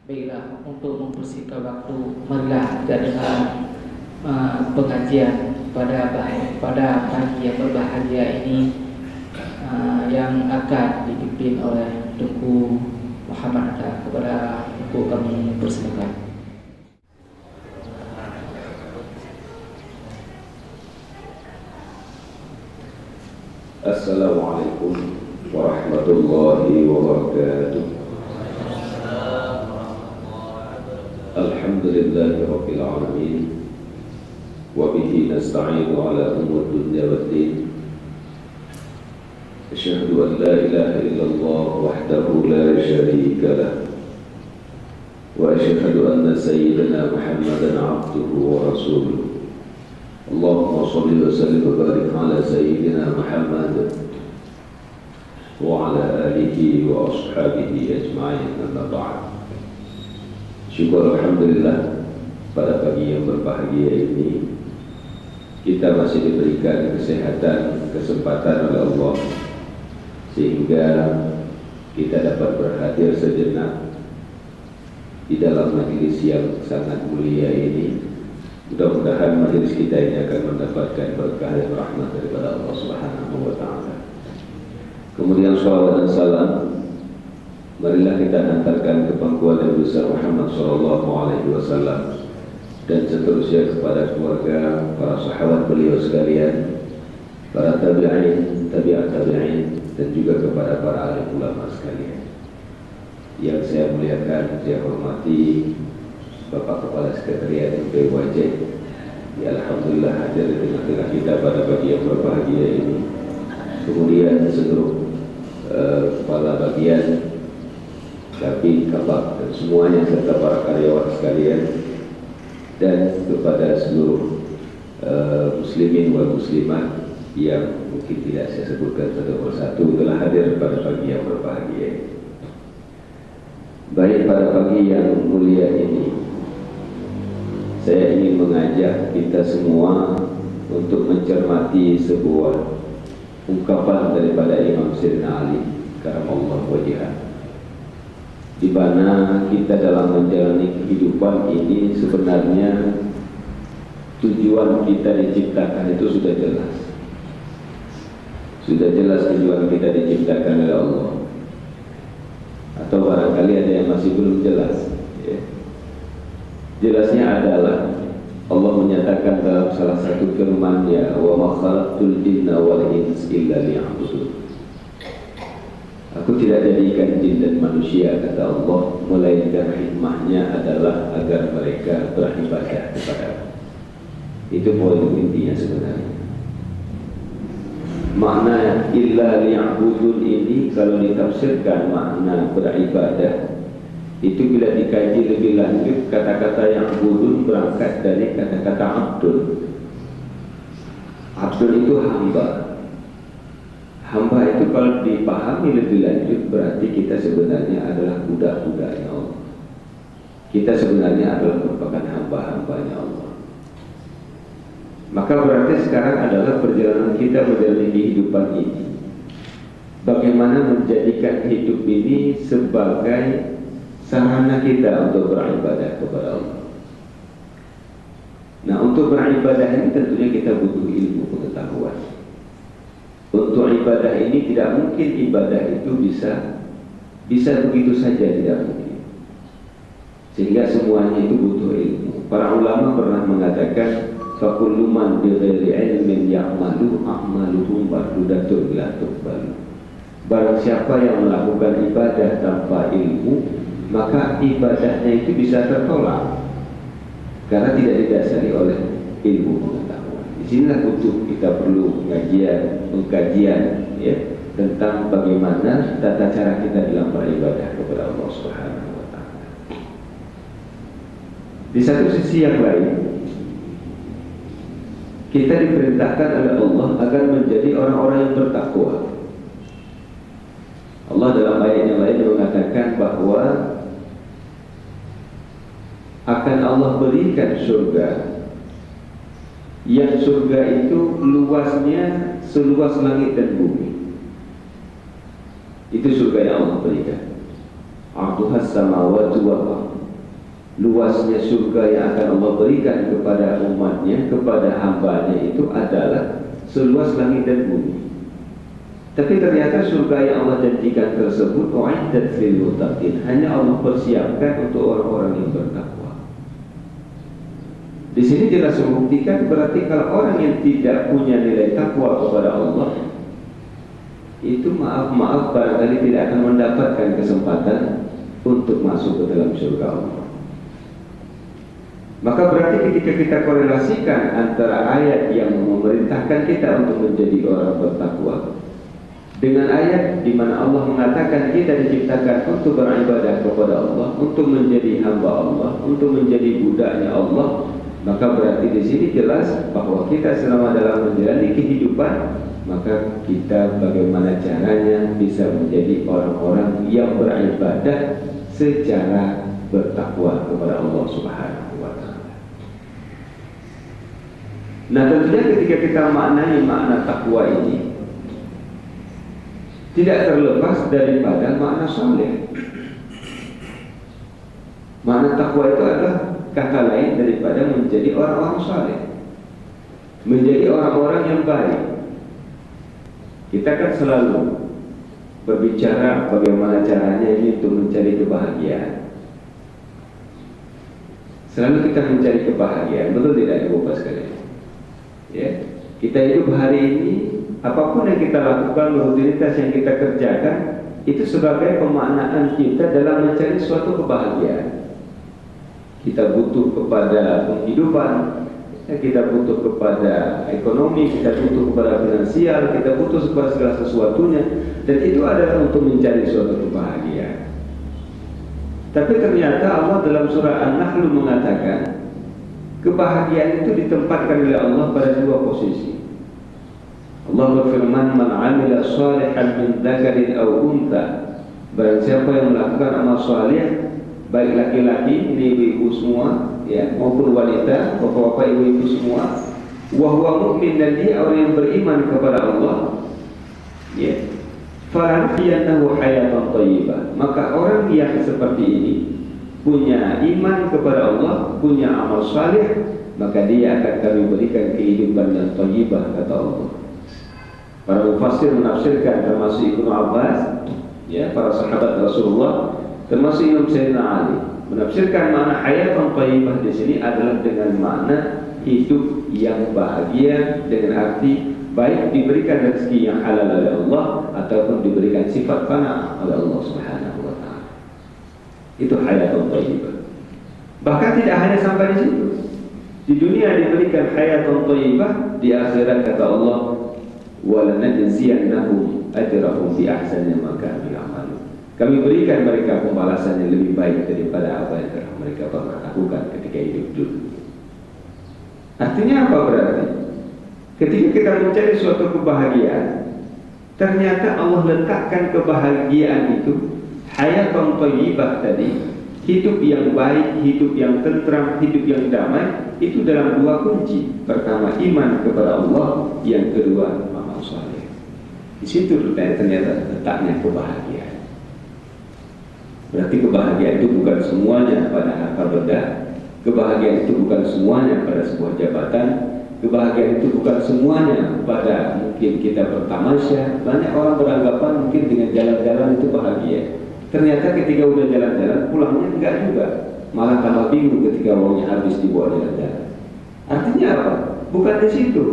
Baiklah, untuk mempersingkat waktu, marilah kita dengar pengajian pada pagi yang berbahagia ini yang akan dipimpin oleh Tengku Muhammad Atta. Kepada Tengku kami persilakan. Assalamualaikum warahmatullahi wabarakatuh. Alhamdulillahi rabbil alamin, wa bihi nasta'inu ala umur dunya waddin. Asyhadu an la ilaha illallah wahdahu la syarika lah, wa asyhadu anna sayyidina Muhammadan abduhu wa rasuluh. Allahumma shalli wa sallim wa barik ala sayyidina Muhammad wa ala alihi wa ashabihi ajma'in, amma ba'd. Syukur alhamdulillah, pada pagi yang berbahagia ini kita masih diberikan kesehatan, kesempatan oleh Allah sehingga kita dapat berhadir sejenak di dalam majelis yang sangat mulia ini. Mudah-mudahan majelis kita ini akan mendapatkan berkah dan rahmat daripada Allah Subhanahu wa taala. Kemudian salawat dan salam marilah kita hantarkan ke pangkuan Nabi besar Muhammad sallallahu alaihi wasallam dan seterusnya kepada keluarga, para sahabat beliau sekalian, para tabi'in, tabi'at tabi'in, dan juga kepada para alim ulama sekalian. Yang saya muliakan, saya hormati Bapak Kepala Sekretariat MPWJ, ya alhamdulillah hadir di tengah-tengah kita pada pagi yang berbahagia ini. Kemudian seluruh kepala bagian, Kabin, Kabak, dan semuanya serta para karyawan sekalian, dan kepada seluruh muslimin wal muslimat yang mungkin tidak saya sebutkan satu persatu telah hadir pada pagi yang berbahagia. Baik, pada pagi yang mulia ini saya ingin mengajak kita semua untuk mencermati sebuah ungkapan daripada Imam Sayyidina Ali karamallahu wajhah, di mana kita dalam menjalani kehidupan ini sebenarnya tujuan kita diciptakan itu sudah jelas. Sudah jelas tujuan kita diciptakan oleh Allah. Atau barangkali ada yang masih belum jelas, ya. Jelasnya adalah Allah menyatakan dalam salah satu firman-Nya, "Wa ma khalaqtul jinna wal insa illa liya'budun." Aku tidak jadikan jin dan manusia, kata Allah, melainkan hikmahnya adalah agar mereka beribadah kepada Aku. Itu poin intinya sebenarnya. Makna illa liya'budun ini kalau ditafsirkan makna beribadah, itu bila dikaji lebih lanjut, kata-kata yang budun berangkat dari kata-kata abdul. Abdul itu hamba. Hamba itu kalau dipahami lebih lanjut berarti kita sebenarnya adalah budak-budaknya Allah. Kita sebenarnya adalah merupakan hamba-hambanya Allah. Maka berarti sekarang adalah perjalanan kita menjalani kehidupan ini, bagaimana menjadikan hidup ini sebagai sarana kita untuk beribadah kepada Allah. Nah, untuk beribadah ini tentunya kita butuh ilmu pengetahuan. Untuk ibadah ini tidak mungkin ibadah itu bisa begitu saja, tidak mungkin. Sehingga semuanya itu butuh ilmu. Para ulama pernah mengatakan, fakullu man bighairi ilmin ya'malu a'maluhum bardudatun la tuqbalu. Barang siapa yang melakukan ibadah tanpa ilmu, maka ibadahnya itu bisa tertolak karena tidak didasari oleh ilmu pengetahuan. Di sinilah butuh kita perlu pengkajian ya, tentang bagaimana tata cara kita dalam beribadah kepada Allah Subhanahu wa taala. Di satu sisi yang lain, kita diperintahkan oleh Allah agar menjadi orang-orang yang bertakwa. Allah dalam ayat yang lain mengatakan bahwa akan Allah berikan surga, yang surga itu luasnya seluas langit dan bumi. Itu surga yang Allah berikan. 'arduhas samawati wal ardh. Luasnya surga yang akan Allah berikan kepada umatnya, kepada hambanya itu adalah seluas langit dan bumi. Tapi ternyata surga yang Allah janjikan tersebut u'iddat lil muttaqin, hanya Allah persiapkan untuk orang-orang yang bertakwa. Di sini jelas membuktikan berarti kalau orang yang tidak punya nilai takwa kepada Allah, itu maaf barangkali tidak akan mendapatkan kesempatan untuk masuk ke dalam surga Allah. Maka berarti ketika kita korelasikan antara ayat yang memerintahkan kita untuk menjadi orang bertakwa dengan ayat di mana Allah mengatakan kita diciptakan untuk beribadah kepada Allah, untuk menjadi hamba Allah, untuk menjadi budaknya Allah, maka berarti di sini jelas bahwa kita selama dalam menjalani kehidupan, maka kita bagaimana caranya bisa menjadi orang-orang yang beribadah secara bertakwa kepada Allah Subhanahu wa Ta'ala. Nah, tentunya ketika kita maknai makna takwa ini tidak terlepas daripada makna saleh. Makna takwa itu adalah kata lain daripada menjadi orang-orang saleh, menjadi orang-orang yang baik. Kita kan selalu berbicara bagaimana caranya ini untuk mencari kebahagiaan. Selalu kita mencari kebahagiaan, betul tidak Ibu Bapak sekalian? Ya, kita hidup hari ini, apapun yang kita lakukan, rutinitas yang kita kerjakan, itu sebagai pemaknaan kita dalam mencari suatu kebahagiaan. Kita butuh kepada penghidupan, kita butuh kepada ekonomi, kita butuh kepada finansial, kita butuh kepada segala sesuatunya, dan itu adalah untuk mencari suatu kebahagiaan. Tapi ternyata Allah dalam surah An-Nahl mengatakan kebahagiaan itu ditempatkan oleh Allah pada dua posisi. Allah berfirman, "Man 'amila shalihan min dzakarin aw untha." Barang siapa yang melakukan amal saleh, baik laki-laki, ini ibu-ibu semua, ya, maupun wanita, bapak-bapak, ibu-ibu semua, wa huwa mu'min, dan dia orang yang beriman kepada Allah, ya, falanuhyiyannahu hayatan thayyibah. Maka orang yang seperti ini punya iman kepada Allah, punya amal saleh, maka dia akan kami berikan kehidupan yang thayyibah, kata Allah. Para mufassir menafsirkan, termasuk Ibnu Abbas, ya, para sahabat Rasulullah, termasuk Imam Sayyidina Ali, menafsirkan makna hayatan thayyibah di sini adalah dengan makna hidup yang bahagia, dengan arti baik diberikan rezeki yang halal oleh Allah ataupun diberikan sifat qanaah oleh Allah Subhanahu wa Ta'ala. Itu hayatun thayyibah. Bahkan tidak hanya sampai di situ. Di dunia diberikan hayatun thayyibah, di akhirat kata Allah, "Walanajziyannahum ajrahum bi ahsani ma kanu ya'malun." Kami berikan mereka pembalasan yang lebih baik daripada apa yang telah mereka pernah lakukan ketika hidup dulu. Artinya apa berarti? Ketika kita mencari suatu kebahagiaan, ternyata Allah letakkan kebahagiaan itu, hayatun thayyibah tadi, hidup yang baik, hidup yang tentram, hidup yang damai, itu dalam dua kunci. Pertama iman kepada Allah, yang kedua amal saleh. Di situ ternyata letaknya kebahagiaan. Berarti kebahagiaan itu bukan semuanya pada harta benda, kebahagiaan itu bukan semuanya pada sebuah jabatan, kebahagiaan itu bukan semuanya pada mungkin kita bertamasya. Banyak orang beranggapan mungkin dengan jalan-jalan itu bahagia. Ternyata ketika udah jalan-jalan, pulangnya enggak juga, malah tambah bingung ketika uangnya habis dibawa jalan-jalan. Artinya apa? Bukan di situ.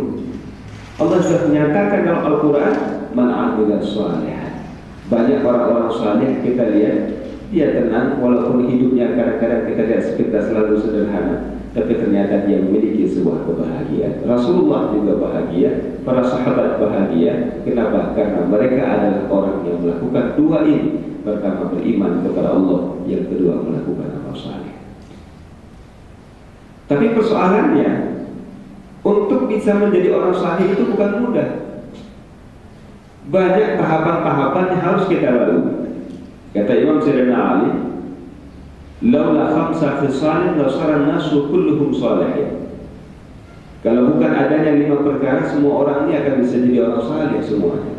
Allah sudah menyatakan dalam Al-Quran, "Man 'amila shalihan." Banyak orang-orang saleh kita lihat, dia tenang walaupun hidupnya kadang-kadang kita lihat sekitar selalu sederhana, tapi ternyata dia memiliki sebuah kebahagiaan. Rasulullah juga bahagia, para sahabat bahagia. Kenapa? Karena mereka adalah orang yang melakukan dua ini. Pertama beriman kepada Allah, yang kedua melakukan amal saleh. Tapi persoalannya, untuk bisa menjadi orang saleh itu bukan mudah. Banyak tahapan-tahapan yang harus kita lalui. Kata Imam Sayyidina Ali, "Laula khamsa khisalin la sara an-nasu kulluhum salihin." Kalau bukan adanya 5 perkara, semua orang ini akan bisa jadi orang saleh semuanya.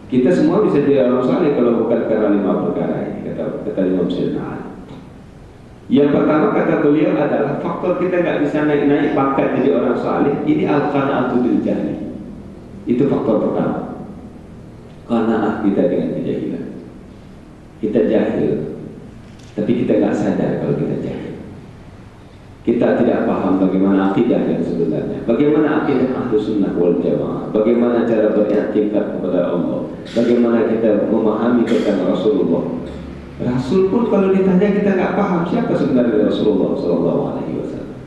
Kita semua bisa jadi orang saleh kalau bukan karena 5 perkara ini, kata Imam Syaikhna. Yang pertama kata beliau adalah faktor kita nggak bisa naik pangkat jadi orang saleh. Ini al-qanaatu bil jahli. Itu faktor pertama. Qanaah kita dengan kejahilan. Kita jahil, tapi kita nggak sadar kalau kita jahil. Kita tidak paham bagaimana akidah yang sebenarnya, bagaimana akidah Ahlus Sunnah wal Jamaah, bagaimana cara beriktikad kepada Allah, bagaimana kita memahami tentang Rasulullah. Rasul pun kalau ditanya kita nggak paham siapa sebenarnya Rasulullah Sallallahu Alaihi Wasallam.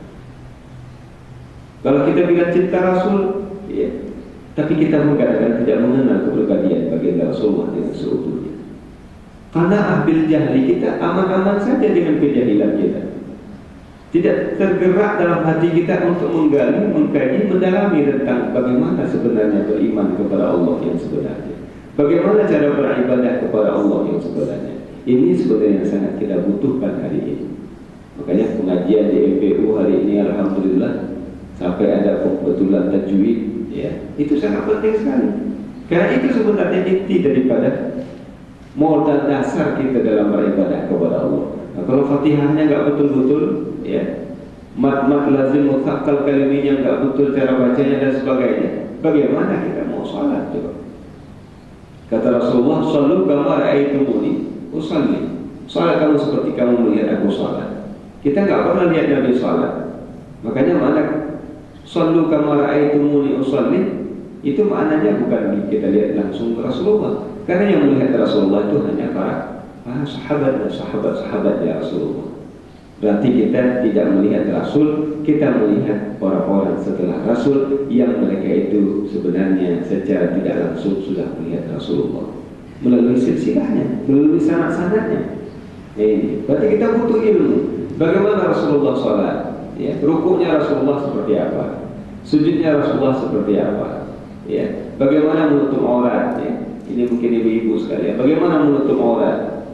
Kalau kita bilang cinta Rasul, ya, tapi kita kadang-kadang tidak mengenal kepribadian baginda Rasulullah dengan seutuhnya. Karena ambil jahli kita aman-aman saja dengan kejahilan kita. Tidak tergerak dalam hati kita untuk menggali, mengkaji, mendalami tentang bagaimana sebenarnya beriman kepada Allah yang sebenarnya. Bagaimana cara beribadah kepada Allah yang sebenarnya. Ini sebenarnya yang sangat kita butuhkan hari ini. Makanya pengajian di MPU hari ini alhamdulillah sampai ada pembetulan tajwid, ya, itu sangat penting sekali. Karena itu sebenarnya inti daripada modal dasar kita dalam beribadah kepada Allah. Nah, kalau Fatihahnya nggak betul-betul, ya, mat lazim mutsaqqal kaliminya nggak betul cara bacanya dan sebagainya, bagaimana kita mau sholat coba? Kata Rasulullah, "Shallu kama ra'aitumuni usalli." Salat kamu seperti kamu melihat aku salat. Kita nggak pernah lihat Nabi salat. Makanya mana "Shallu kama ra'aitumuni usalli" itu maknanya bukan kita lihat langsung Rasulullah. Karena yang melihat Rasulullah itu hanya para sahabat dan sahabat-sahabatnya Rasulullah. Berarti kita tidak melihat Rasul, kita melihat orang-orang setelah Rasul yang mereka itu sebenarnya secara tidak langsung sudah melihat Rasulullah melalui silsilahnya, melalui sanad-sanadnya. Ini berarti kita butuh ilmu. Bagaimana Rasulullah sholat? Ya, rukuknya Rasulullah seperti apa? Sujudnya Rasulullah seperti apa? Ya, bagaimana menutup aurat? Ya, ini mungkin ibu-ibu sekalian. Bagaimana menutup aurat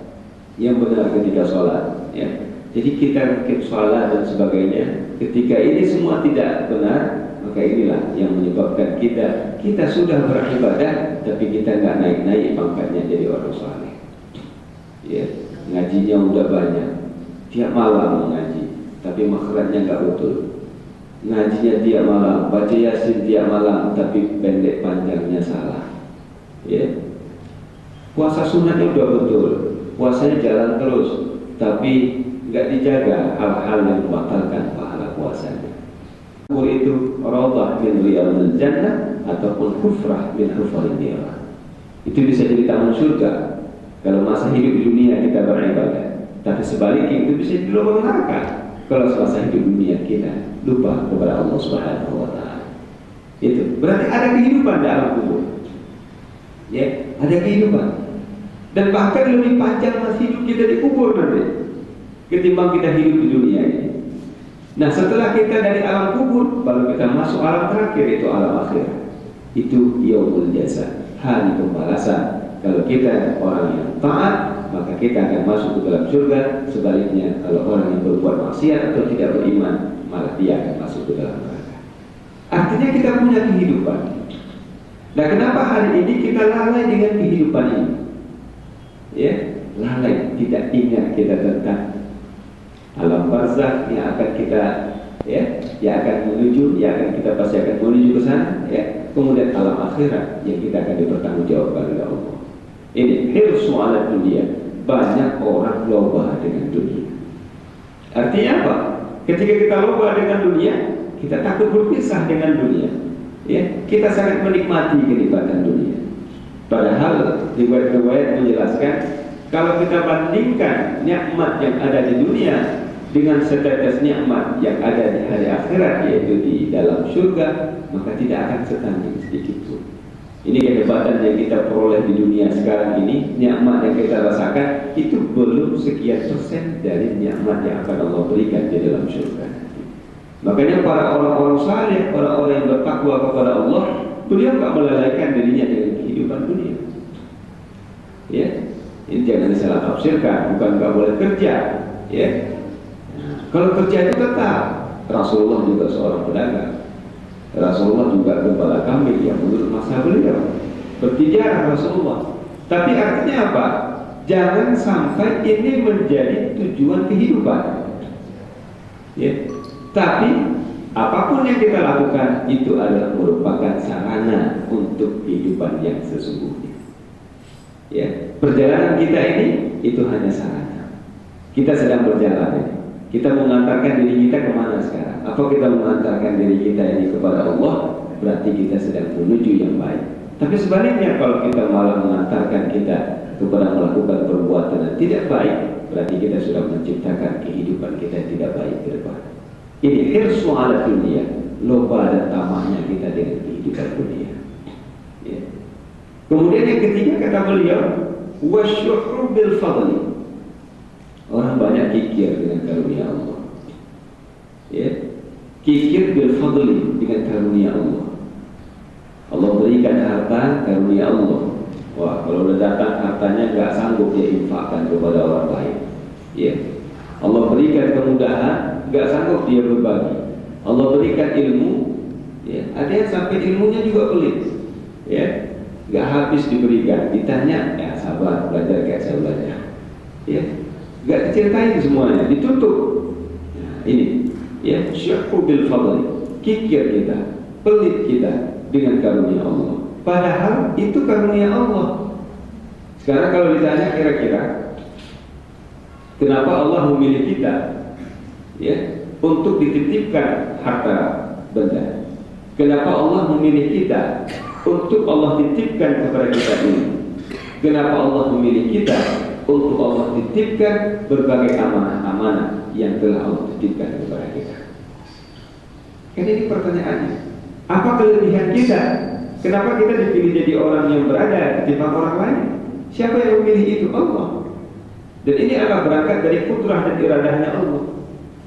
yang benar ketika sholat? Ya. Jadi kita mungkin sholat dan sebagainya. Ketika ini semua tidak benar, maka inilah yang menyebabkan kita sudah beribadah, tapi kita nggak naik-naik pangkatnya jadi orang saleh. Ya, ngajinya udah banyak, tiap malam mengaji, tapi makhrajnya nggak betul. Ngajinya tiap malam, baca yasin tiap malam, tapi pendek panjangnya salah. Ya, puasa sunatnya udah betul, puasanya jalan terus, tapi nggak dijaga hal-hal yang membatalkan pahala puasanya. Kubur itu raudhah min riyadil jannah ataupun hufrah min hufaril nar. Itu bisa jadi taman surga kalau masa hidup di dunia kita beribadah. Tapi sebaliknya itu bisa jadi lubang neraka kalau semasa hidup dunia kita lupa kepada Allah Subhanahu wa taala. Itu berarti ada kehidupan di alam kubur. Ya, ada kehidupan. Dan bahkan lebih panjang masa hidup kita di kubur nanti ketimbang kita hidup di dunia ini. Nah, setelah kita dari alam kubur, baru kita masuk alam terakhir, itu alam akhirat. Itu yaumul jaza, hari pembalasan. Kalau kita orang yang taat, maka kita akan masuk ke dalam surga. Sebaliknya, kalau orang yang berbuat maksiat atau tidak beriman, malah dia akan masuk ke dalam neraka. Artinya kita punya kehidupan. Nah, kenapa hari ini kita lalai dengan kehidupan ini? Ya, lalai, tidak ingat kita tentang alam barzakh yang akan kita yang akan kita pasti akan menuju ke sana, ya. Kemudian alam akhirat yang kita akan dipertanggungjawabkan oleh Allah. Ini hirsu ala dunia. Banyak orang loba dengan dunia. Artinya apa? Ketika kita loba dengan dunia, kita takut berpisah dengan dunia. Ya, kita sangat menikmati kenikmatan dunia. Padahal riwayat-riwayat menjelaskan kalau kita bandingkan nikmat yang ada di dunia dengan setetes nikmat yang ada di hari akhirat, yaitu di dalam surga, maka tidak akan setanding sedikit pun. Ini kehebatan yang kita peroleh di dunia sekarang ini, nikmat yang kita rasakan itu belum sekian persen dari nikmat yang akan Allah berikan di dalam surga. Makanya para orang-orang saleh, orang-orang yang bertakwa kepada Allah, beliau tak melalaikan dirinya dengan kehidupan dunia. Ya, ini jangan disalah tafsirkan, bukan nggak boleh kerja, ya. Kalau kerja itu tetap. Rasulullah juga seorang pedagang. Rasulullah juga gembala kambing yang menurut masa beliau. bertijarah Rasulullah. Tapi artinya apa? Jangan sampai ini menjadi tujuan kehidupan. Ya. Tapi apapun yang kita lakukan itu adalah merupakan sarana untuk kehidupan yang sesungguhnya. Ya, perjalanan kita ini itu hanya sarana. Kita sedang berjalan. Kita mengantarkan diri kita kemana sekarang? Apa kita mengantarkan diri kita ini kepada Allah? Berarti kita sedang menuju yang baik. Tapi sebaliknya kalau kita malah mengantarkan kita kepada melakukan perbuatan yang tidak baik, berarti kita sudah menciptakan kehidupan kita yang tidak baik ke depan. Ini hirsu ala dunia, loba dan tamaknya kita dengan kehidupan dunia. Ya. Kemudian yang ketiga kata beliau, wasyuhru bil fadli. Orang banyak kikir dengan karunia Allah. Ya. Kikir bil fadli dengan karunia Allah. Allah berikan harta karunia Allah. Wah, kalau udah datang hartanya nggak sanggup dia infakkan kepada orang lain. Ya. Allah berikan kemudahan, nggak sanggup dia berbagi. Allah berikan ilmu, ya. Ada yang sampai ilmunya juga pelit, ya, nggak habis diberikan. Ditanya, ya sabar, belajar kayak saya belajar, ya, nggak diceritain semuanya, ditutup. Nah, ini, ya, syukur bil fadli, kikir kita, pelit kita dengan karunia Allah. Padahal itu karunia Allah. Sekarang kalau ditanya kira-kira kenapa Allah memilih kita, ya, untuk dititipkan harta benda? Kenapa Allah memilih kita untuk Allah titipkan kepada kita ini? Kenapa Allah memilih kita untuk Allah titipkan berbagai amanah-amanah yang telah Allah titipkan kepada kita? Kan ini pertanyaannya. Apa kelebihan kita? Kenapa kita dipilih jadi orang yang berada ketimbang orang lain? Siapa yang memilih itu? Allah. Dan ini adalah berangkat dari kudrah dan iradahnya Allah.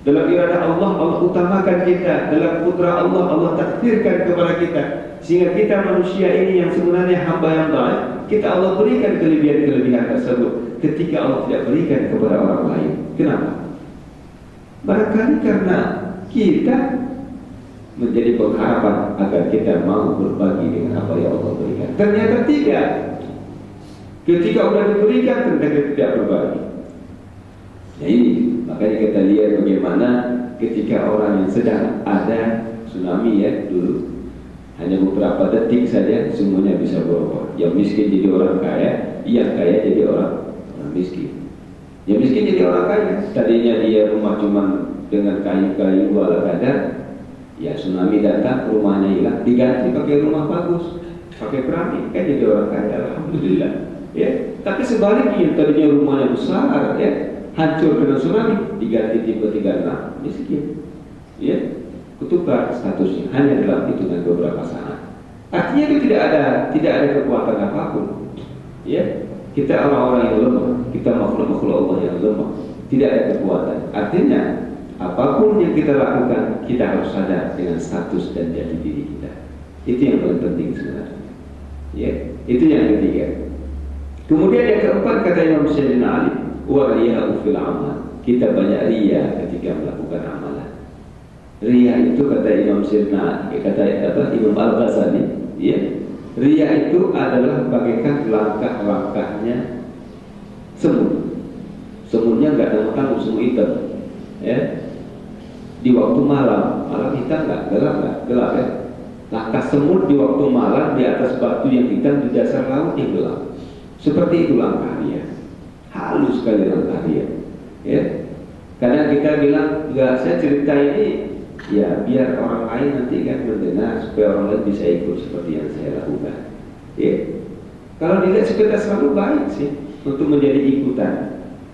Dalam iradah Allah, Allah utamakan kita. Dalam kudrah Allah, Allah takdirkan kepada kita. Sehingga kita manusia ini yang sebenarnya hamba yang baik, kita Allah berikan kelebihan-kelebihan tersebut ketika Allah tidak berikan kepada orang lain. Kenapa? Barangkali karena kita menjadi pengharapan agar kita mau berbagi dengan apa yang Allah berikan. Ternyata tidak. Ketika sudah diberikan, ternyata tidak berbagi. Nah ini, makanya kita lihat bagaimana ketika orang yang sedang ada tsunami, ya, dulu hanya beberapa detik saja semuanya bisa berubah. Yang miskin jadi orang kaya, yang kaya jadi orang miskin. Yang miskin jadi orang kaya. Tadinya dia rumah cuma dengan kayu-kayu ala kadar, ya tsunami datang, rumahnya hilang, diganti pakai rumah bagus, pakai keramik, kan jadi orang kaya, alhamdulillah. Ya, tapi sebaliknya tadinya rumahnya besar, ya, hancur kena tsunami, diganti tipe 36, miskin. Ya, kutukar statusnya hanya dalam hitungan beberapa saat. Artinya itu tidak ada kekuatan apapun. Ya, kita orang-orang yang lemah, kita makhluk-makhluk Allah yang lemah, tidak ada kekuatan. Artinya apapun yang kita lakukan, kita harus sadar dengan status dan jati diri kita. Itu yang paling penting sebenarnya. Ya, itu yang ketiga. Kemudian yang keempat kata Imam Sayyidina Ali, wa riya'u fil amal. Kita banyak riya ketika melakukan amalan. Riya itu kata Imam Sayyidina, kata Imam Al-Ghazali, ya, riya itu adalah bagaikan langkah-langkahnya semut. Semutnya enggak tanggung semut hitam, ya. Di waktu malam hitam enggak gelap, ya. Langkah semut di waktu malam di atas batu yang hitam di dasar laut yang gelap. Seperti itu langkah riya. Halus sekali langkah riya. Ya. Kadang kita bilang, enggak, saya cerita ini ya biar orang lain nanti kan mendengar supaya orang lain bisa ikut seperti yang saya lakukan. Ya. Kalau dilihat sekedar selalu baik sih untuk menjadi ikutan.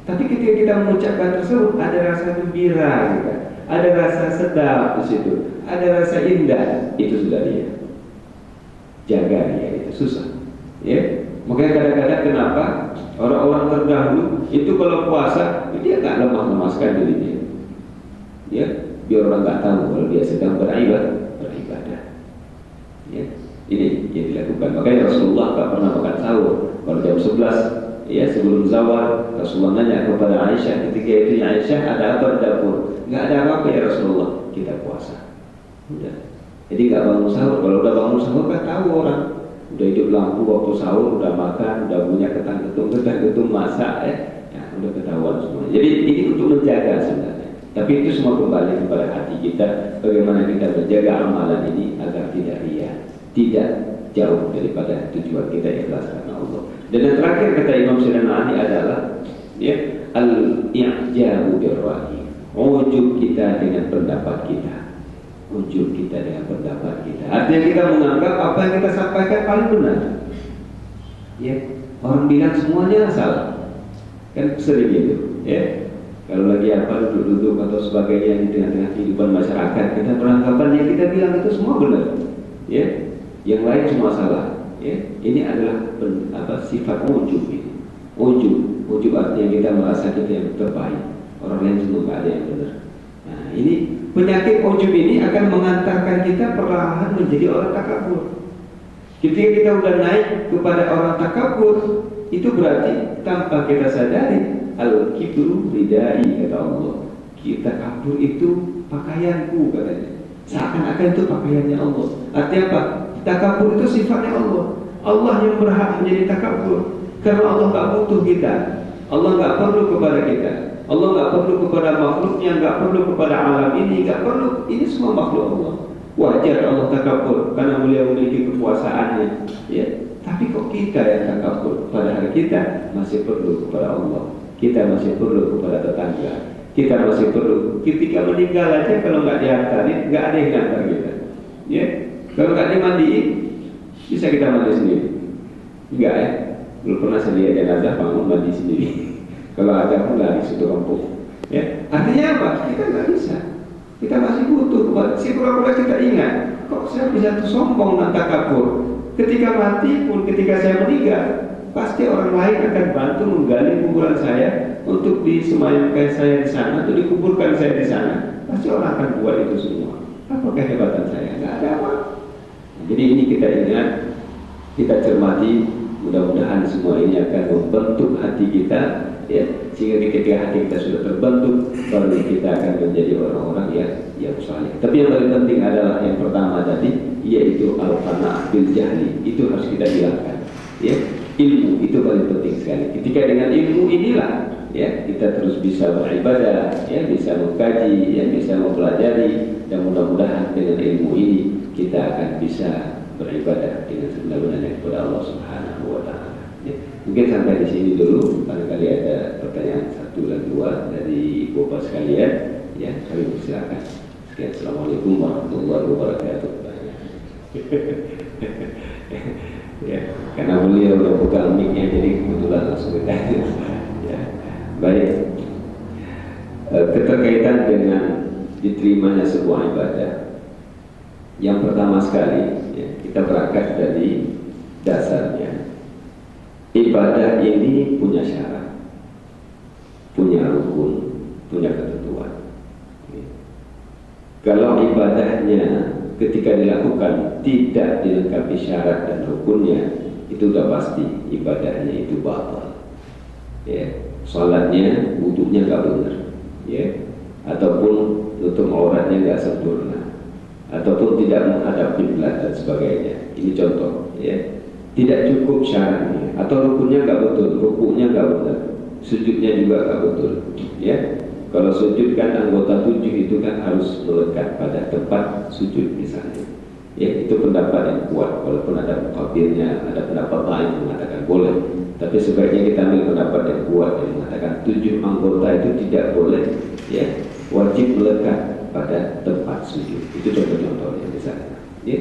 Tapi ketika kita mengucapkan tersebut ada rasa gembira, gitu. Ada rasa sedap di situ, ada rasa indah, itu sudah riya. Jaga riya itu susah. Ya. Makanya kadang-kadang kenapa orang-orang terdahulu itu kalau puasa dia nggak lemah-lemaskan dirinya, ya, biar orang nggak tahu kalau dia sedang beribadah. Ya, ini yang dilakukan. Makanya Rasulullah nggak pernah makan sahur. Kalau jam 11, ya, sebelum zawal, Rasulullah nanya kepada Aisyah, ketika itu Aisyah, ada apa di dapur? Nggak ada apa-apa ya Rasulullah, kita puasa. Udah. Jadi nggak bangun sahur. Kalau udah bangun sahur kan tahu orang. udah hidup lampu waktu sahur, udah makan, udah punya ketang-ketung masak ya, udah ketahuan semua. Jadi ini untuk menjaga sebenarnya. Tapi itu semua kembali kepada hati kita, bagaimana kita menjaga amalan ini agar tidak riya, tidak jauh daripada tujuan kita ikhlas karena Allah. Dan yang terakhir kata Imam Syarani adalah ya, al-i'jabu birra'i, ujub kita dengan pendapat kita, ujub kita dengan pendapat kita. Artinya kita menganggap apa yang kita sampaikan paling benar. Ya, orang bilang semuanya salah, kan sering gitu. Ya, kalau lagi apa duduk-duduk atau sebagainya di tengah-tengah kehidupan masyarakat, kita beranggapan yang kita bilang itu semua benar. Ya, yang lain semua salah. Ya, ini adalah sifat ujub ini. Ujub artinya kita merasa kita yang terbaik, orang lain semua nggak ada yang benar. Nah, ini penyakit ujub ini akan mengantarkan kita perlahan menjadi orang takabur. Ketika kita udah naik kepada orang takabur, itu berarti tanpa kita sadari al-kibru ridai, kata Allah. Kita kabur itu pakaianku, katanya. Seakan-akan itu pakaiannya Allah. Artinya apa? Takabur itu sifatnya Allah. Allah yang berhak menjadi takabur. Karena Allah nggak butuh kita. Allah nggak perlu kepada kita. Allah nggak perlu kepada makhluknya, nggak perlu kepada alam ini, nggak perlu. Ini semua makhluk Allah. Wajar Allah takabur karena beliau memiliki kekuasaannya. Ya. Tapi kok kita yang takabur? Padahal kita masih perlu kepada Allah. Kita masih perlu kepada tetangga. Kita masih perlu. Ketika meninggal aja kalau nggak diantarin, nggak ada yang ngantar kita. Ya. Kalau nggak dimandiin, bisa kita mandi sendiri. Enggak ya? Belum pernah saya lihat jenazah bangun mandi sendiri. Kalau ada pun lari sudah rampung. Ya. Artinya apa? Kita nggak bisa. Kita masih butuh. Si pura-pura kita ingat. Kok saya bisa sombong dan takabur? Ketika mati pun, ketika saya meninggal, pasti orang lain akan bantu menggali kuburan saya untuk disemayamkan saya di sana, untuk dikuburkan saya di sana. Pasti orang akan buat itu semua. Apa kehebatan saya? Nggak ada apa. Jadi ini kita ingat, kita cermati, mudah-mudahan semua ini akan membentuk hati kita, ya, sehingga ketika hati kita sudah terbentuk, baru kita akan menjadi orang-orang yang saleh. Tapi yang paling penting adalah yang pertama tadi, yaitu al-qana'ah bil jahli. Itu harus kita hilangkan. Ya, ilmu itu paling penting sekali. Ketika dengan ilmu inilah, ya, kita terus bisa beribadah, ya, bisa mengkaji, ya, bisa mempelajari, dan mudah-mudahan dengan ilmu ini kita akan bisa beribadah dengan sebenar-benarnya kepada Allah Subhanahu wa Ta'ala. Ya. Mungkin sampai di sini dulu. Barangkali ada pertanyaan satu dan dua dari Bapak sekalian. Ya, kami persilakan. Sekian, assalamualaikum warahmatullahi wabarakatuh. Ya, karena beliau udah pegang mic-nya, jadi kebetulan langsung ditanya. Ya, baik. Keterkaitan dengan diterimanya sebuah ibadah. Yang pertama sekali, ya, kita berangkat dari dasarnya. Ibadah ini punya syarat, punya rukun, punya ketentuan. Kalau ibadahnya ketika dilakukan tidak dilengkapi syarat dan rukunnya, itu sudah pasti ibadahnya itu batal. Ya, salatnya, wudunya nggak benar, ya, ataupun nutup auratnya nggak sempurna, ataupun tidak menghadap kiblat dan sebagainya. Ini contoh, ya. Tidak cukup syaratnya, atau rukunnya nggak betul, rukuknya nggak benar, sujudnya juga nggak betul, ya. Kalau sujud kan anggota 7 itu kan harus melekat pada tempat sujud misalnya. Ya, itu pendapat yang kuat. Walaupun ada mukabirnya, ada pendapat lain yang mengatakan boleh. Tapi sebaiknya kita ambil pendapat yang kuat yang mengatakan 7 anggota itu tidak boleh, ya, wajib melekat pada tempat sujud. Itu contoh-contohnya misalnya. Ya.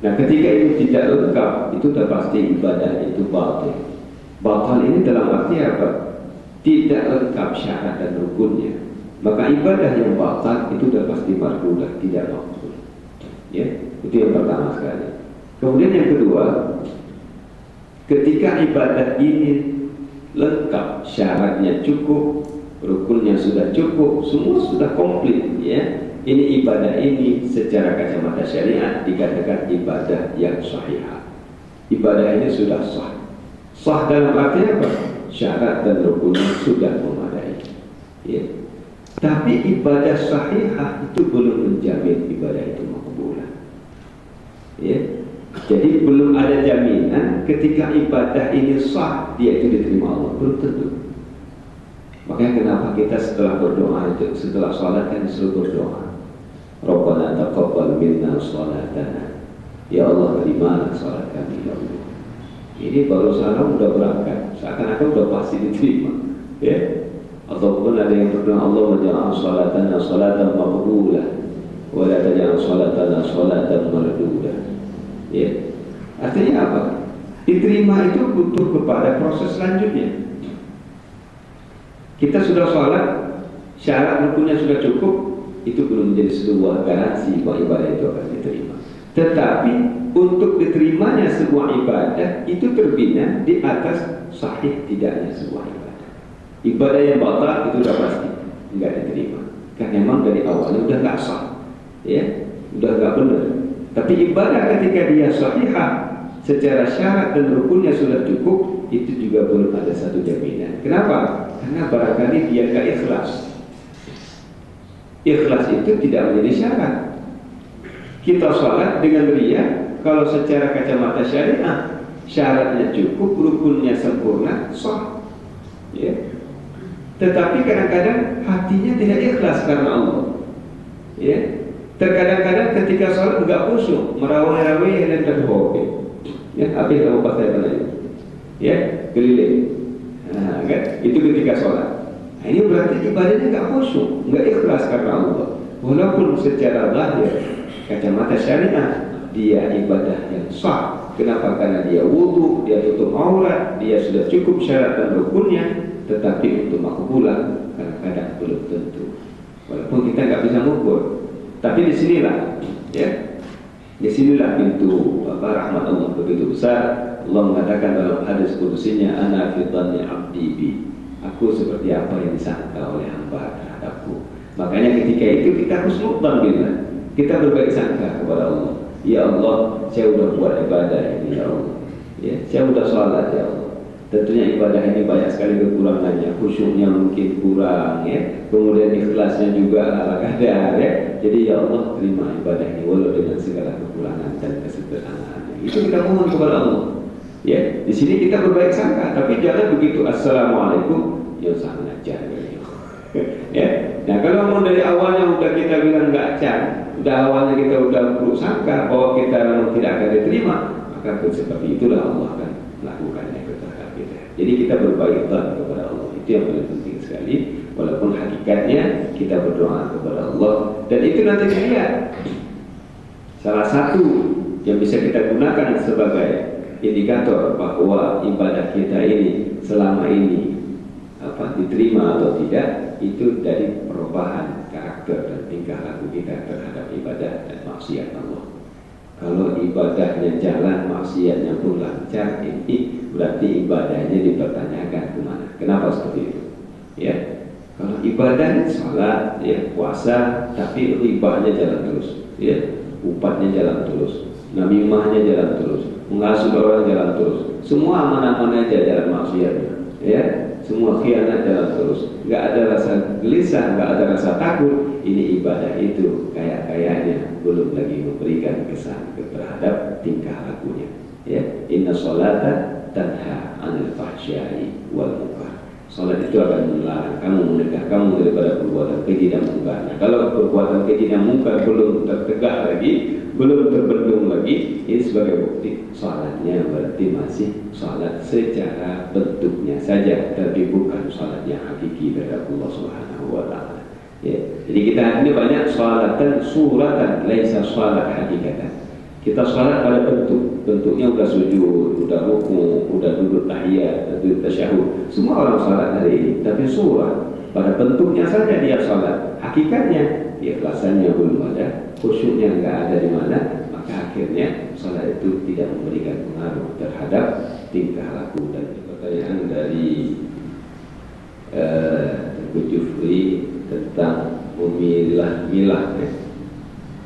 Nah, ketika itu tidak lengkap, itu sudah pasti ibadah itu batal. Batal ini dalam arti apa? Tidak lengkap syarat dan rukunnya, maka ibadah yang batal itu sudah pasti mardudah, tidak makbul. Ya, itu yang pertama sekali. Kemudian yang kedua, ketika ibadah ini lengkap, syaratnya cukup, rukunnya sudah cukup, semua sudah komplit, ya. Ini ibadah ini secara kacamata syariat dikatakan ibadah yang sahihah. Ibadah ini sudah sah. Sah dalam arti apa? Syarat dan rukunnya sudah memadai, ya. Tapi ibadah sahihah itu belum menjamin ibadah itu makbulah, ya. Jadi belum ada jaminan ketika ibadah ini sah dia itu diterima Allah, belum tentu. Makanya kenapa kita setelah berdoa itu, setelah sholat kan disuruh berdoa, Rabbana taqabbal minna sholatana, ya Allah terimalah sholat kami ya Allah. Ini baru salam udah berangkat, seakan-akan udah pasti diterima, ya. Ataupun ada yang berdoa, Allah maj'al sholatana sholatan maqbulah wa la taj'al sholatana sholatan mardudah. Ya. Artinya apa? Diterima itu butuh kepada proses selanjutnya. Kita sudah sholat, syarat rukunnya sudah cukup, itu belum menjadi sebuah garansi bahwa ibadah itu akan diterima. Tetapi untuk diterimanya sebuah ibadah itu terbina di atas sahih tidaknya sebuah ibadah. Ibadah yang batal itu sudah pasti nggak diterima, karena memang dari awalnya udah nggak sah, ya, udah nggak benar. Tapi ibadah ketika dia sahihah secara syarat dan rukunnya sudah cukup, itu juga belum ada satu jaminan. Kenapa? Karena barangkali dia nggak ikhlas. Ikhlas itu tidak menjadi syarat. Kita sholat dengan riya, kalau secara kacamata syariah syaratnya cukup, rukunnya sempurna, sah, ya. Tetapi kadang-kadang hatinya tidak ikhlas karena Allah, ya. Terkadang-kadang ketika sholat enggak khusyuk, merawai-rawai dan terhobi, ya. Apa yang kamu pakai tadi? Ya, keliling. Nah, kan? Itu ketika sholat. Nah, ini berarti ibadahnya enggak khusyuk, enggak ikhlas karena Allah. Walaupun secara zahir kacamata syariah dia ibadah yang sah. Kenapa? Karena dia wudu, dia tutup aurat, dia sudah cukup syarat dan rukunnya. Tetapi untuk makbulah kadang-kadang belum tentu. Walaupun kita nggak bisa mengukur. Tapi disinilah, ya, disinilah pintu rahmat Allah begitu besar. Allah mengatakan dalam hadis qudusinya, ana fi dhanni 'abdi bi. Aku seperti apa yang disangka oleh hamba terhadapku. Makanya ketika itu kita husnudzan billah. Kita berbaik sangka kepada Allah. Ya Allah, saya sudah buat ibadah ini ya Allah. Ya, saya sudah sholat ya Allah. Tentunya ibadah ini banyak sekali kekurangannya, khusyuknya mungkin kurang, ya. Kemudian ikhlasnya juga ala kadar, ya. Jadi ya Allah terima ibadah ini walau dengan segala kekurangan dan kesederhanaannya. Itu kita mohon kepada Allah. Ya, di sini kita berbaik sangka, tapi jangan begitu assalamualaikum ya sangat jaga. Ya. Nah, kalau mau dari awalnya udah kita bilang nggak can, udah awalnya kita udah buruk sangka bahwa kita memang tidak akan diterima, maka seperti itulah Allah akan melakukannya kepada kita. Jadi kita berbaik kepada Allah, itu yang paling penting sekali. Walaupun hakikatnya kita berdoa kepada Allah, dan itu nanti dilihat. Salah satu yang bisa kita gunakan sebagai indikator bahwa ibadah kita ini selama ini diterima atau tidak, itu dari perubahan karakter dan tingkah laku kita terhadap ibadah dan maksiat Allah. Kalau ibadahnya jalan, maksiatnya pun lancar, ini berarti ibadahnya dipertanyakan kemana. Kenapa seperti itu? Ya, kalau ibadahnya salat, ya, puasa, tapi ribanya jalan terus, ya, upatnya jalan terus, namimahnya jalan terus, mengasuh orang jalan terus, semua amanah-amanah aja jalan maksiatnya, ya. Semua khianat jalan terus, nggak ada rasa gelisah, nggak ada rasa takut. Ini ibadah itu kayak-kayaknya belum lagi memberikan kesan terhadap tingkah lakunya. Ya, inna sholata tanha 'anil fahsya'i wal munkar. Salat itu akan melarang kamu, mencegah kamu daripada perbuatan keji dan munkar. Nah, kalau perbuatan keji dan munkar belum tertegak lagi, belum terbendung lagi, ini sebagai bukti salatnya berarti masih salat secara bentuknya saja, tapi bukan salat yang hakiki dari Allah Subhanahu wa taala. Ya. Jadi kita ini banyak salatan suratan, laisa salat hakikatan. Kita salat pada bentuknya udah sujud, udah ruku, udah duduk tahiyat, duduk tasyahud. Semua orang salat hari ini, tapi surah pada bentuknya saja dia salat. Hakikatnya ikhlasannya belum ada, khusyuknya enggak ada di mana, maka akhirnya salat itu tidak memberikan pengaruh terhadap tingkah laku. Dan pertanyaan dari Tengku Jufri tentang memilah-milah, ya.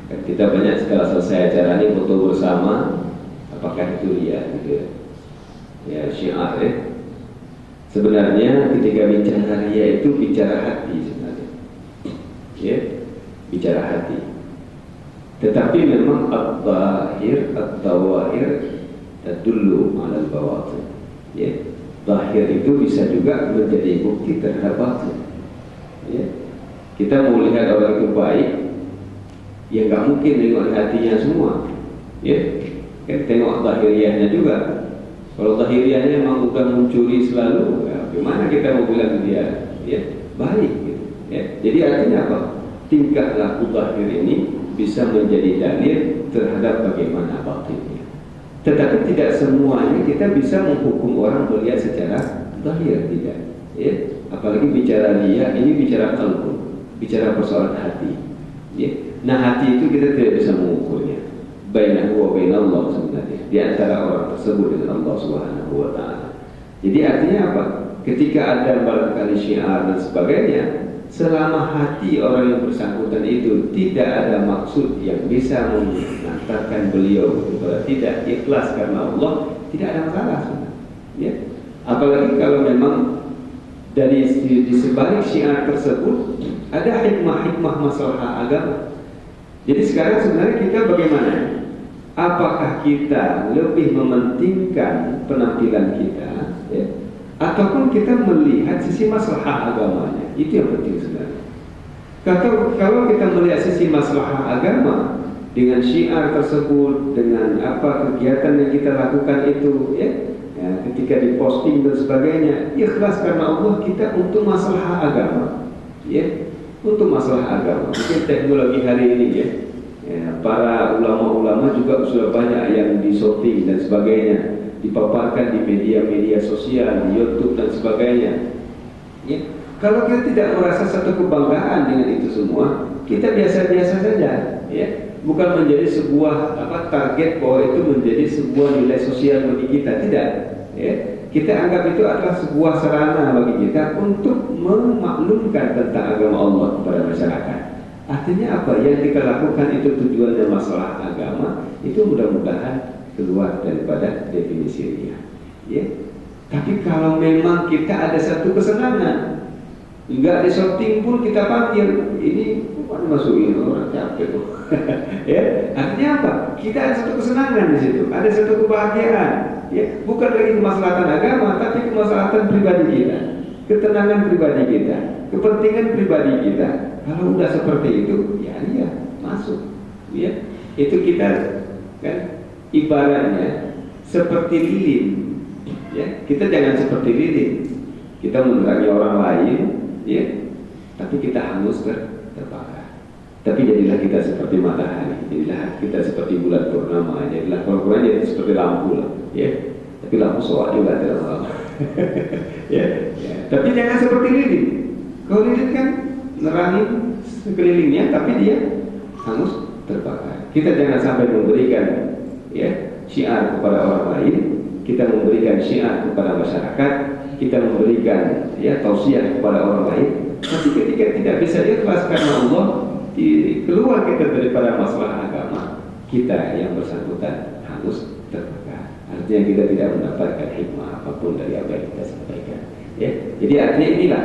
Kita banyak setelah selesai acara ini foto bersama, apakah itu ria gitu ya, syiar, ya. Sebenarnya ketika bicara ria itu bicara hati sebenarnya, ya, bicara hati. Tetapi memang at-zahir, at-zawahir tadullu 'ala al-bawatin. Ya. Zahir itu bisa juga menjadi bukti terhadap batin. Ya. Kita mau lihat orang itu baik, ya nggak mungkin tengok hatinya semua. Ya. Kan tengok zahiriahnya juga. Kalau zahiriahnya memang bukan mencuri selalu, ya, gimana kita mau bilang dia ya baik gitu. Ya. Jadi artinya apa? Tingkah laku zahir ini bisa menjadi dalil terhadap bagaimana batinnya. Tetapi tidak semuanya kita bisa menghukum orang melihat secara zahir, tidak. Ya. Apalagi bicara dia, ini bicara qalbu, bicara persoalan hati. Ya. Nah hati itu kita tidak bisa mengukurnya. Bainahu wa bainallah sebenarnya, di antara orang tersebut dengan Allah Subhanahu wa taala. Jadi artinya apa? Ketika ada barangkali syiar dan sebagainya, selama hati orang yang bersangkutan itu tidak ada maksud yang bisa mengantarkan beliau kepada tidak ikhlas karena Allah, tidak ada masalah sebenarnya. Ya. Apalagi kalau memang dari di sebalik syiar tersebut ada hikmah-hikmah masalah agama. Jadi sekarang sebenarnya kita bagaimana? Apakah kita lebih mementingkan penampilan kita, ya, ataupun kita melihat sisi maslahah agamanya? Itu yang penting sebenarnya. Kalau kita melihat sisi maslahah agama dengan syiar tersebut, dengan apa kegiatan yang kita lakukan itu, ya, ketika diposting dan sebagainya, ikhlas karena Allah, kita untuk masalah agama, ya, untuk masalah agama. Mungkin teknologi hari ini, ya, para ulama-ulama juga sudah banyak yang di-shooting dan sebagainya, dipaparkan di media-media sosial, di YouTube dan sebagainya. Ya, kalau kita tidak merasa satu kebanggaan dengan itu semua, kita biasa-biasa saja, ya. Bukan menjadi sebuah target bahwa itu menjadi sebuah nilai sosial bagi kita, tidak. Ya. Kita anggap itu adalah sebuah sarana bagi kita untuk memaklumkan tentang agama Allah kepada masyarakat. Artinya apa? Yang kita lakukan itu tujuannya masalah agama, itu mudah-mudahan keluar daripada definisi dia. Ya. Tapi kalau memang kita ada satu kesenangan, enggak di shooting pun kita panggil, ini bukan masukin orang capek tuh. Ya, artinya apa? Kita ada satu kesenangan di situ, ada satu kebahagiaan. Ya, bukan lagi kemaslahatan agama, tapi kemaslahatan pribadi kita, ketenangan pribadi kita, kepentingan pribadi kita. Kalau udah seperti itu, ya iya masuk. Ya, itu kita kan ibaratnya seperti lilin. Ya, kita jangan seperti lilin. Kita menerangi orang lain, ya, tapi kita hangus terbakar. Tapi jadilah kita seperti matahari, jadilah kita seperti bulan purnama, jadilah kalau jadi seperti lampu lah, ya. Tapi lampu soal juga tidak lama. Ya, ya. Tapi jangan seperti lilin. Kalau lilin kan nerangin sekelilingnya, tapi dia hangus terbakar. Kita jangan sampai memberikan, ya, syiar kepada orang lain, kita memberikan syiar kepada masyarakat, kita memberikan, ya, tausiah kepada orang lain. Tapi ketika tidak bisa ikhlas karena Allah, keluar kita daripada masalah agama, kita yang bersangkutan hangus terbakar. Artinya kita tidak mendapatkan hikmah apapun dari apa yang kita sampaikan. Ya, jadi artinya inilah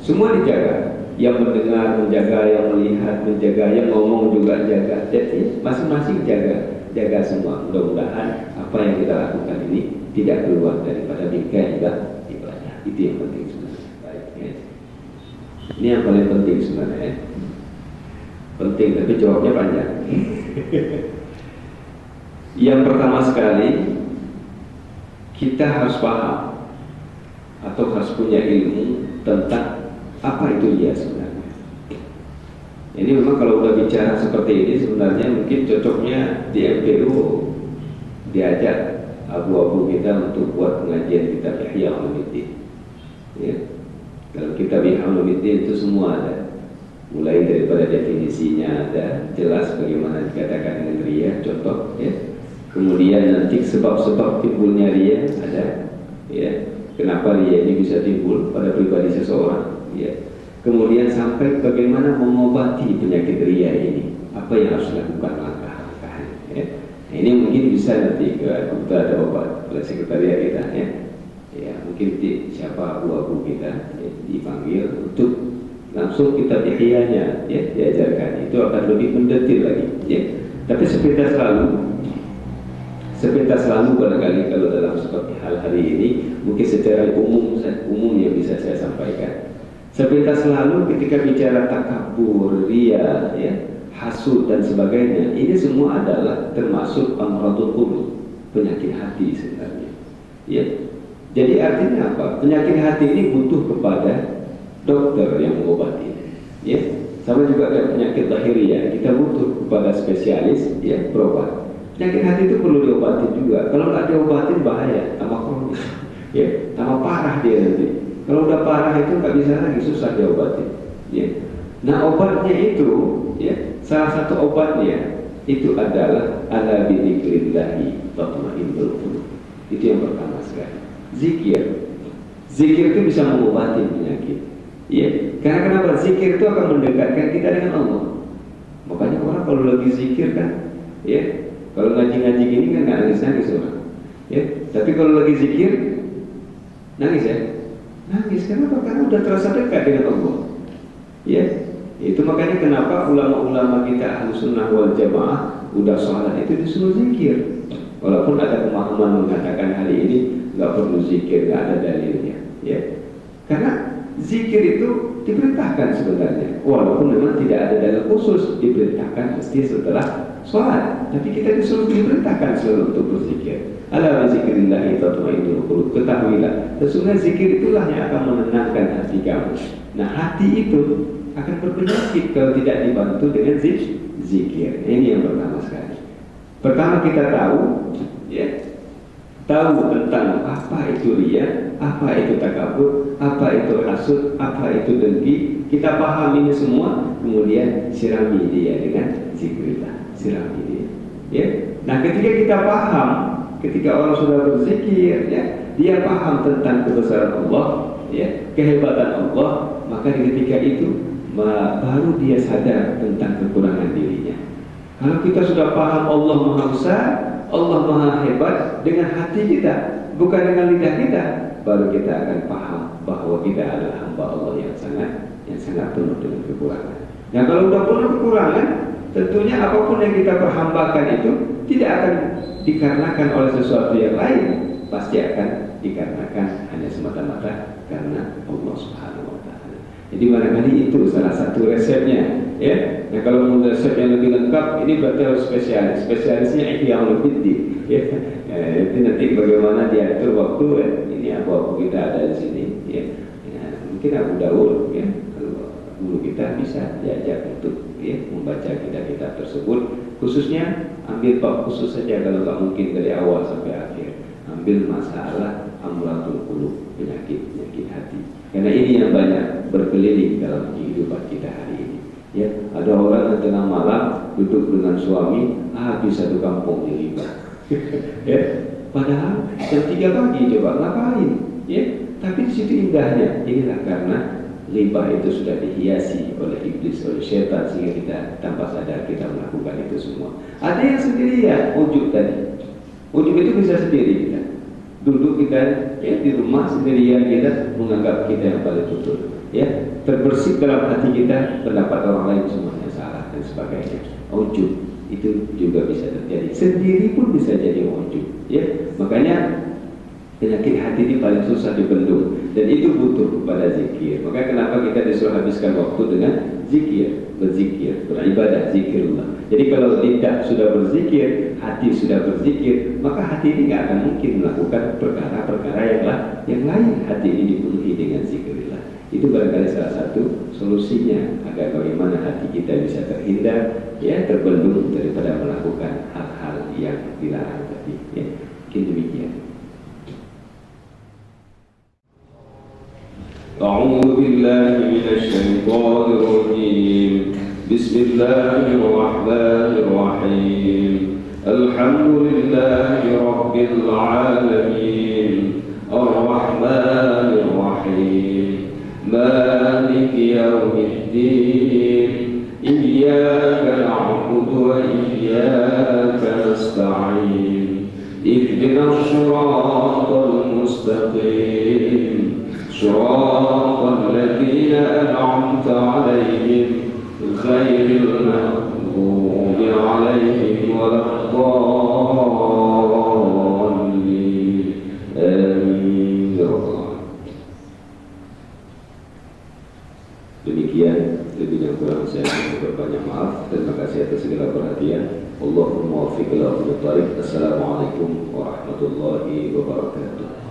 semua dijaga. Yang mendengar menjaga, yang melihat menjaga, yang ngomong juga jaga. Jadi masing-masing jaga semua. Mudah-mudahan apa yang kita lakukan ini tidak keluar daripada bingkai ibadah. Itu yang penting sebenarnya. Baik, ya. Ini yang paling penting sebenarnya. Ya. Penting, tapi jawabnya panjang. Yang pertama sekali, kita harus paham atau harus punya ilmu tentang apa itu dia sebenarnya. Ini memang kalau udah bicara seperti ini sebenarnya mungkin cocoknya di MPU diajak abu-abu kita untuk buat pengajian kitab Ihya Ulumuddin. Ya. Kalau kitab Ihya Ulumuddin itu semua ada. Mulai daripada definisinya ada, jelas bagaimana dikatakan dengan riya, contoh, ya. Kemudian nanti sebab-sebab timbulnya riya ada, ya. Kenapa riya ini bisa timbul pada pribadi seseorang, ya. Kemudian sampai bagaimana mengobati penyakit riya ini, apa yang harus dilakukan langkah-langkahnya, ya. Nah, ini mungkin bisa nanti kita ada bapak oleh sekretariat kita, ya. Ya, mungkin siapa abu-abu kita, ya, dipanggil untuk langsung kitab Ihya'nya, ya, diajarkan. Itu akan lebih mendetil lagi, ya. Tapi sepintas lalu barangkali kalau dalam seperti hal hari ini mungkin secara umum yang bisa saya sampaikan. Sepintas lalu ketika bicara takabur, riya, ya, hasud dan sebagainya, ini semua adalah termasuk amradul qulub, penyakit hati sebenarnya. Ya. Jadi artinya apa? Penyakit hati ini butuh kepada dokter yang mengobati. Ya. Sama juga kayak penyakit lahiriah, kita butuh kepada spesialis, ya, berobat. Penyakit hati itu perlu diobati juga. Kalau nggak diobatin bahaya, tambah kronis, ya, tambah parah dia nanti. Kalau udah parah itu nggak bisa lagi, susah diobati. Ya. Nah obatnya itu, ya, salah satu obatnya itu adalah ala bidzikrillahi tatma'innul qulub. Itu yang pertama sekali. Zikir itu bisa mengobati penyakit. Ya, karena kenapa? Zikir itu akan mendekatkan kita dengan Allah. Makanya orang kalau lagi zikir kan, ya, kalau ngaji-ngaji gini kan nggak nangis-nangis orang. Ya, tapi kalau lagi zikir nangis ya. Nangis kenapa? Karena udah terasa dekat dengan Allah. Ya, itu makanya kenapa ulama-ulama kita Ahlus Sunnah wal Jamaah udah sholat itu disuruh zikir. Walaupun ada pemahaman mengatakan hari ini nggak perlu zikir, nggak ada dalilnya. Ya, karena zikir itu diperintahkan sebenarnya. Walaupun memang tidak ada dalil khusus diperintahkan mesti setelah sholat, tapi kita disuruh diperintahkan selalu untuk berzikir. Ala bizikrillah tatma'innul qulub. Ketahuilah, sesungguhnya zikir itulah yang akan menenangkan hati kamu. Nah, hati itu akan berpenyakit kalau tidak dibantu dengan zikir. Ini yang pertama sekali. Pertama kita tahu, ya, tahu tentang apa itu riya, apa itu takabur, apa itu hasud, apa itu dengki. Kita paham ini semua, kemudian sirami dia dengan zikrillah, sirami dia. Ya. Nah, ketika kita paham, ketika orang sudah berzikir, ya, dia paham tentang kebesaran Allah, ya, kehebatan Allah, maka ketika itu baru dia sadar tentang kekurangan dirinya. Kalau kita sudah paham Allah Maha Besar, Allah Maha Hebat dengan hati kita, bukan dengan lidah kita, baru kita akan paham bahwa kita adalah hamba Allah yang sangat penuh dengan kekurangan. Nah, kalau sudah penuh kekurangan, tentunya apapun yang kita perhambakan itu tidak akan dikarenakan oleh sesuatu yang lain, pasti akan dikarenakan hanya semata-mata karena Allah Subhanahu wa Ta'ala. Jadi barangkali itu salah satu resepnya, ya. Nah, kalau mau resep yang lebih lengkap, ini berarti harus spesialis. Spesialisnya Ihya Ulumuddin, ya. Itu nanti bagaimana diatur waktu, ya. Ini abu kita ada di sini, ya. Ya, mungkin Abu Daud, ya. Kalau guru kita bisa diajak untuk, ya, membaca kitab-kitab tersebut. Khususnya ambil bab khusus saja kalau nggak mungkin dari awal sampai akhir. Ambil masalah amradul qulub, penyakit hati. Karena ini yang banyak berkeliling dalam kehidupan kita hari ini. Ya, ada orang yang tengah malam duduk dengan suami, habis satu kampung di riba. Ya, padahal jam 3 pagi coba ngapain? Ya, tapi di situ indahnya. Inilah karena riba itu sudah dihiasi oleh iblis, oleh syaitan, sehingga kita tanpa sadar kita melakukan itu semua. Ada yang sendirian, ujub tadi. Ujub itu bisa sendiri kita. Duduk kita, ya, di rumah sendirian, kita menganggap kita yang paling betul, ya, terbersih dalam hati kita, pendapat orang lain semuanya salah dan sebagainya. Ujub itu juga bisa terjadi, sendiri pun bisa jadi ujub, ya. Makanya penyakit hati ini paling susah dibendung, dan itu butuh kepada zikir. Maka kenapa kita disuruh habiskan waktu dengan zikir, berzikir, beribadah, zikirullah. Jadi kalau lidah sudah berzikir, hati sudah berzikir, maka hati ini tidak akan mungkin melakukan perkara-perkara yang lain. Hati ini dipenuhi dengan zikirullah. Itu barangkali salah satu solusinya agar bagaimana hati kita bisa terhindar, ya, terbendung daripada melakukan hal-hal yang dilarang tadi. Ya, mungkin demikian. أعوذ بالله من الشيطان الرجيم بسم الله الرحمن الرحيم الحمد لله رب العالمين الرحمن الرحيم مالك يوم الدين إياك نعبد وإياك نستعين اهدنا الصراط المستقيم صراط الذين أنعمت عليهم غير المغضوب عليهم Demikian, lebih yang kurang saya berbanyak maaf. Terima kasih atas segala perhatian. Allahumma waffiq ila aqwamit thariq. Assalamualaikum warahmatullahi wabarakatuh.